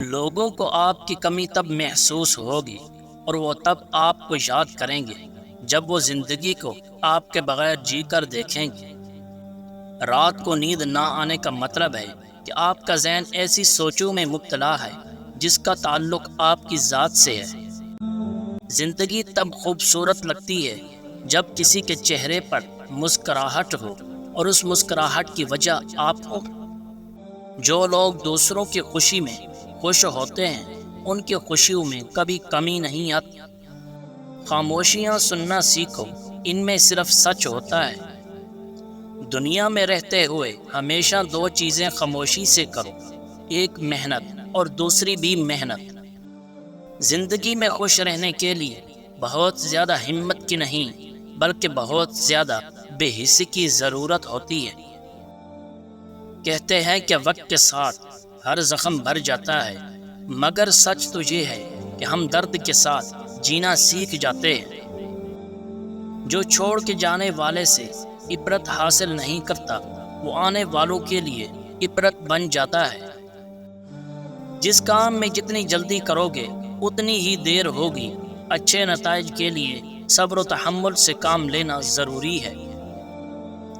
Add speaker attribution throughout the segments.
Speaker 1: لوگوں کو آپ کی کمی تب محسوس ہوگی اور وہ تب آپ کو یاد کریں گے جب وہ زندگی کو آپ کے بغیر جی کر دیکھیں گے۔ رات کو نیند نہ آنے کا مطلب ہے کہ آپ کا ذہن ایسی سوچوں میں مبتلا ہے جس کا تعلق آپ کی ذات سے ہے۔ زندگی تب خوبصورت لگتی ہے جب کسی کے چہرے پر مسکراہٹ ہو اور اس مسکراہٹ کی وجہ آپ ہو۔ جو لوگ دوسروں کی خوشی میں خوش ہوتے ہیں ان کی خوشیوں میں کبھی کمی نہیں آتی۔ خاموشیاں سننا سیکھو، ان میں صرف سچ ہوتا ہے۔ دنیا میں رہتے ہوئے ہمیشہ دو چیزیں خاموشی سے کرو، ایک محنت اور دوسری بھی محنت۔ زندگی میں خوش رہنے کے لیے بہت زیادہ ہمت کی نہیں بلکہ بہت زیادہ بے حسی کی ضرورت ہوتی ہے۔ کہتے ہیں کہ وقت کے ساتھ ہر زخم بھر جاتا ہے، مگر سچ تو یہ ہے کہ ہم درد کے ساتھ جینا سیکھ جاتے ہیں۔ جو چھوڑ کے جانے والے سے عبرت حاصل نہیں کرتا وہ آنے والوں کے لیے عبرت بن جاتا ہے۔ جس کام میں جتنی جلدی کرو گے اتنی ہی دیر ہوگی۔ اچھے نتائج کے لیے صبر و تحمل سے کام لینا ضروری ہے۔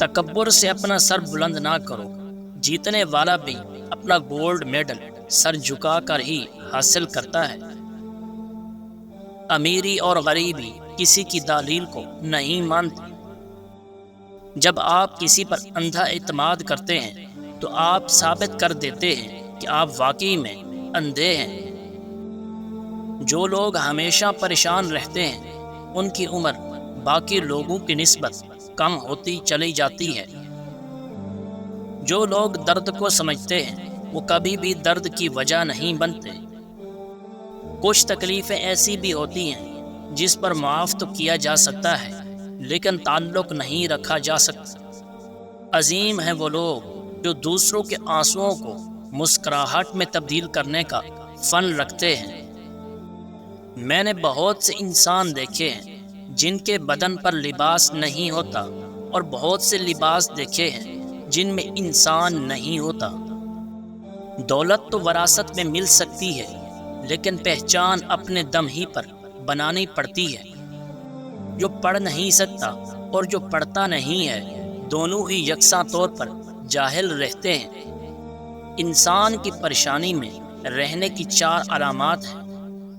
Speaker 1: تکبر سے اپنا سر بلند نہ کرو، جیتنے والا بھی اپنا گولڈ میڈل سر جھکا کر ہی حاصل کرتا ہے۔ امیری اور غریبی کسی کی دلیل کو نہیں مانتی۔ جب آپ کسی پر اندھا اعتماد کرتے ہیں تو آپ ثابت کر دیتے ہیں کہ آپ واقعی میں اندھے ہیں۔ جو لوگ ہمیشہ پریشان رہتے ہیں ان کی عمر باقی لوگوں کی نسبت کم ہوتی چلی جاتی ہے۔ جو لوگ درد کو سمجھتے ہیں وہ کبھی بھی درد کی وجہ نہیں بنتے۔ کچھ تکلیفیں ایسی بھی ہوتی ہیں جس پر معاف تو کیا جا سکتا ہے لیکن تعلق نہیں رکھا جا سکتا۔ عظیم ہیں وہ لوگ جو دوسروں کے آنسوؤں کو مسکراہٹ میں تبدیل کرنے کا فن رکھتے ہیں۔ میں نے بہت سے انسان دیکھے ہیں جن کے بدن پر لباس نہیں ہوتا اور بہت سے لباس دیکھے ہیں جن میں انسان نہیں ہوتا۔ دولت تو وراثت میں مل سکتی ہے لیکن پہچان اپنے دم ہی پر بنانی پڑتی ہے۔ جو پڑھ نہیں سکتا اور جو پڑھتا نہیں ہے دونوں ہی یکساں طور پر جاہل رہتے ہیں۔ انسان کی پریشانی میں رہنے کی 4 علامات ہیں: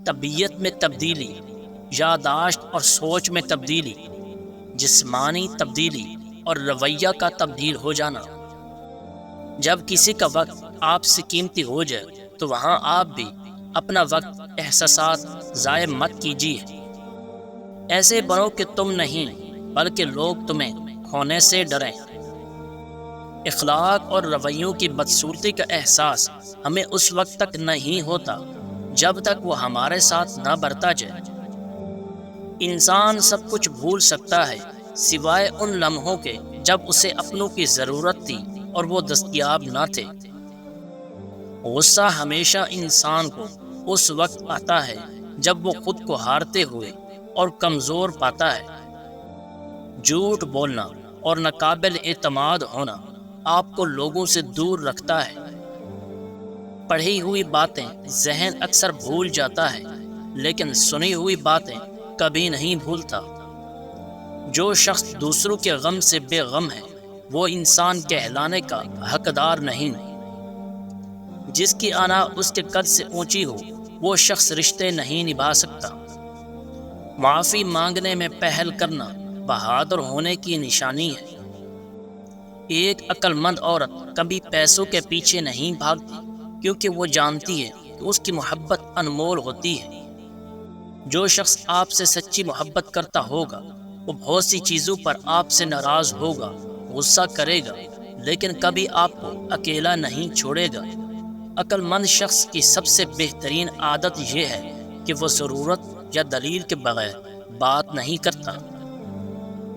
Speaker 1: طبیعت میں تبدیلی، یادداشت اور سوچ میں تبدیلی، جسمانی تبدیلی اور رویہ کا تبدیل ہو جانا۔ جب کسی کا وقت آپ سے قیمتی ہو جائے تو وہاں آپ بھی اپنا وقت احساسات ضائع مت کیجیے۔ ایسے بنو کہ تم نہیں بلکہ لوگ تمہیں کھونے سے ڈریں۔ اخلاق اور رویوں کی بدصورتی کا احساس ہمیں اس وقت تک نہیں ہوتا جب تک وہ ہمارے ساتھ نہ برتا جائے۔ انسان سب کچھ بھول سکتا ہے سوائے ان لمحوں کے جب اسے اپنوں کی ضرورت تھی اور وہ دستیاب نہ تھے۔ غصہ ہمیشہ انسان کو اس وقت آتا ہے جب وہ خود کو ہارتے ہوئے اور کمزور پاتا ہے۔ جھوٹ بولنا اور ناقابل اعتماد ہونا آپ کو لوگوں سے دور رکھتا ہے۔ پڑھی ہوئی باتیں ذہن اکثر بھول جاتا ہے لیکن سنی ہوئی باتیں کبھی نہیں بھولتا۔ جو شخص دوسروں کے غم سے بے غم ہے وہ انسان کہلانے کا حقدار نہیں۔ جس کی انا اس کے قد سے اونچی ہو وہ شخص رشتے نہیں نبھا سکتا۔ معافی مانگنے میں پہل کرنا بہادر ہونے کی نشانی ہے۔ ایک عقل مند عورت کبھی پیسوں کے پیچھے نہیں بھاگتی کیونکہ وہ جانتی ہے کہ اس کی محبت انمول ہوتی ہے۔ جو شخص آپ سے سچی محبت کرتا ہوگا وہ بہت سی چیزوں پر آپ سے ناراض ہوگا، غصہ کرے گا لیکن کبھی آپ کو اکیلا نہیں چھوڑے گا۔ عقل مند شخص کی سب سے بہترین عادت یہ ہے کہ وہ ضرورت یا دلیل کے بغیر بات نہیں کرتا۔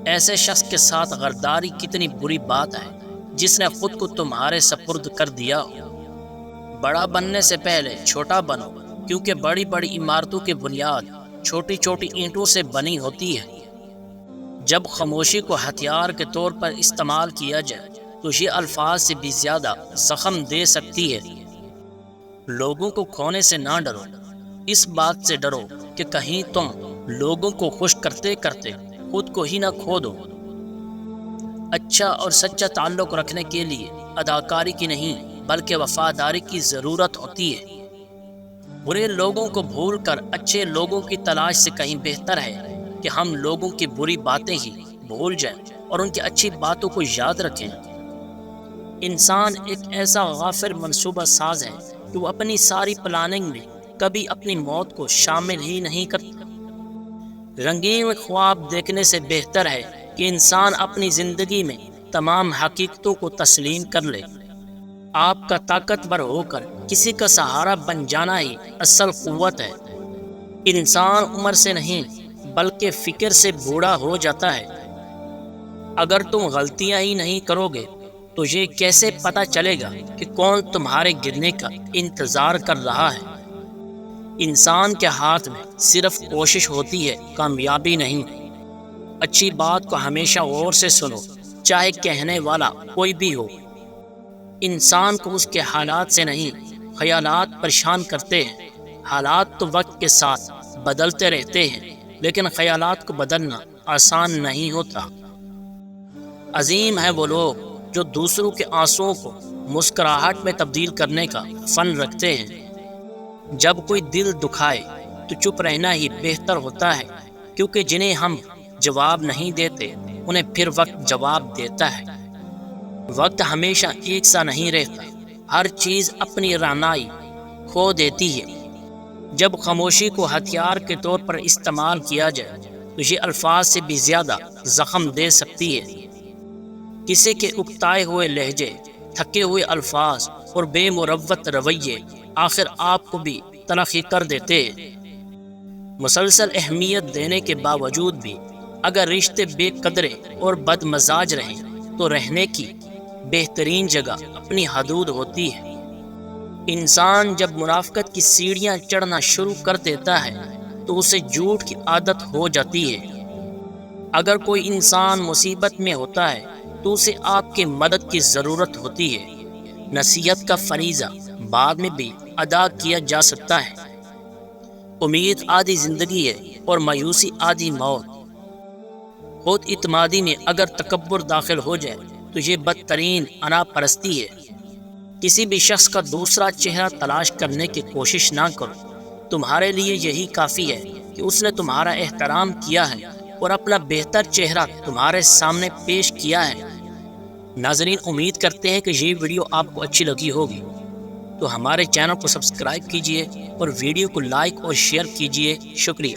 Speaker 1: ایسے شخص کے ساتھ غداری کتنی بری بات ہے جس نے خود کو تمہارے سپرد کر دیا ہو۔ بڑا بننے سے پہلے چھوٹا بنو کیونکہ بڑی بڑی عمارتوں کی بنیاد چھوٹی چھوٹی اینٹوں سے بنی ہوتی ہے۔ جب خاموشی کو ہتھیار کے طور پر استعمال کیا جائے تو یہ الفاظ سے بھی زیادہ زخم دے سکتی ہے۔ لوگوں کو کھونے سے نہ ڈرو، اس بات سے ڈرو کہ کہیں تم لوگوں کو خوش کرتے کرتے خود کو ہی نہ کھو دو۔ اچھا اور سچا تعلق رکھنے کے لیے اداکاری کی نہیں بلکہ وفاداری کی ضرورت ہوتی ہے۔ برے لوگوں کو بھول کر اچھے لوگوں کی تلاش سے کہیں بہتر ہے کہ ہم لوگوں کی بری باتیں ہی بھول جائیں اور ان کی اچھی باتوں کو یاد رکھیں۔ انسان ایک ایسا غافل منصوبہ ساز ہے کہ وہ اپنی ساری پلاننگ میں کبھی اپنی موت کو شامل ہی نہیں کرتا۔ رنگین خواب دیکھنے سے بہتر ہے کہ انسان اپنی زندگی میں تمام حقیقتوں کو تسلیم کر لے۔ آپ کا طاقتور ہو کر کسی کا سہارا بن جانا ہی اصل قوت ہے۔ انسان عمر سے نہیں بلکہ فکر سے بوڑھا ہو جاتا ہے۔ اگر تم غلطیاں ہی نہیں کرو گے تو یہ کیسے پتہ چلے گا کہ کون تمہارے گرنے کا انتظار کر رہا ہے؟ انسان کے ہاتھ میں صرف کوشش ہوتی ہے، کامیابی نہیں۔ اچھی بات کو ہمیشہ غور سے سنو، چاہے کہنے والا کوئی بھی ہو۔ انسان کو اس کے حالات سے نہیں خیالات پریشان کرتے ہیں۔ حالات تو وقت کے ساتھ بدلتے رہتے ہیں، لیکن خیالات کو بدلنا آسان نہیں ہوتا۔ عظیم ہے وہ لوگ جو دوسروں کے آنسوؤں کو مسکراہٹ میں تبدیل کرنے کا فن رکھتے ہیں۔ جب کوئی دل دکھائے تو چپ رہنا ہی بہتر ہوتا ہے، کیونکہ جنہیں ہم جواب نہیں دیتے انہیں پھر وقت جواب دیتا ہے۔ وقت ہمیشہ ایک سا نہیں رہتا، ہر چیز اپنی رعنائی کھو دیتی ہے۔ جب خاموشی کو ہتھیار کے طور پر استعمال کیا جائے تو یہ الفاظ سے بھی زیادہ زخم دے سکتی ہے۔ کسی کے اکتائے ہوئے لہجے، تھکے ہوئے الفاظ اور بے مروت رویے آخر آپ کو بھی تلخی کر دیتے ہیں۔ مسلسل اہمیت دینے کے باوجود بھی اگر رشتے بے قدرے اور بد مزاج رہیں تو رہنے کی بہترین جگہ اپنی حدود ہوتی ہے۔ انسان جب منافقت کی سیڑھیاں چڑھنا شروع کر دیتا ہے تو اسے جھوٹ کی عادت ہو جاتی ہے۔ اگر کوئی انسان مصیبت میں ہوتا ہے تو اسے آپ کی مدد کی ضرورت ہوتی ہے۔ نصیحت کا فریضہ بعد میں بھی ادا کیا جا سکتا ہے۔ امید آدھی زندگی ہے اور مایوسی آدھی موت۔ خود اعتمادی میں اگر تکبر داخل ہو جائے تو یہ بدترین انا پرستی ہے۔ کسی بھی شخص کا دوسرا چہرہ تلاش کرنے کی کوشش نہ کرو۔ تمہارے لیے یہی کافی ہے کہ اس نے تمہارا احترام کیا ہے اور اپنا بہتر چہرہ تمہارے سامنے پیش کیا ہے۔ ناظرین، امید کرتے ہیں کہ یہ ویڈیو آپ کو اچھی لگی ہوگی، تو ہمارے چینل کو سبسکرائب کیجیے اور ویڈیو کو لائک اور شیئر کیجیے۔ شکریہ۔